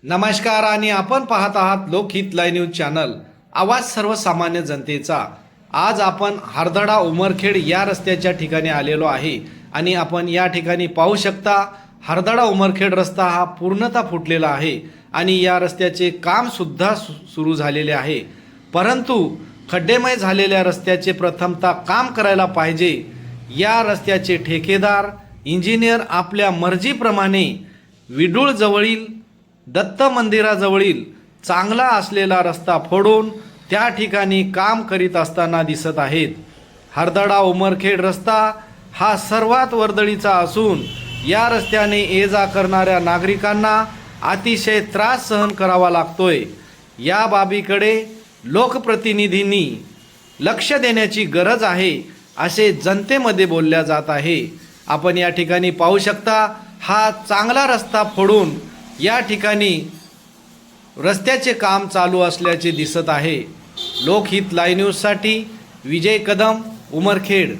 नमस्कार आणि आपण पाहत आहात लोकहित लाईव्ह न्यूज चॅनल, आवाज सर्वसामान्य जनतेचा। आज आपण हरदडा उमरखेड या रस्त्याच्या ठिकाणी आलेलो आहे आणि आपण या ठिकाणी पाहू शकता हरदडा उमरखेड रस्ता हा पूर्णतः फुटलेला आहे आणि या रस्त्याचे काम सुद्धा सुरू झालेले आहे। परंतु खड्डेमय झालेल्या रस्त्याचे प्रथमतः काम करायला पाहिजे। या रस्त्याचे ठेकेदार इंजिनियर आपल्या मर्जीप्रमाणे विडूळ जवळील दत्त मंदिराजवळील चांगला असलेला रस्ता फोडून त्या ठिकाणी काम करीत असताना दिसत आहेत। हरदडा उमरखेड रस्ता हा सर्वात वर्दळीचा असून या रस्त्याने ये जा करणाऱ्या नागरिकांना अतिशय त्रास सहन करावा लागतोय। या बाबीकडे लोकप्रतिनिधींनी लक्ष देण्याची गरज आहे असे जनतेमध्ये बोलल्या जात आहे। आपण या ठिकाणी पाहू शकता हा चांगला रस्ता फोडून या ठिकाणी रस्त्याचे काम चालू असल्याचे दिसत आहे। लोकहित लाईव्ह न्यूजसाठी विजय कदम, उमरखेड।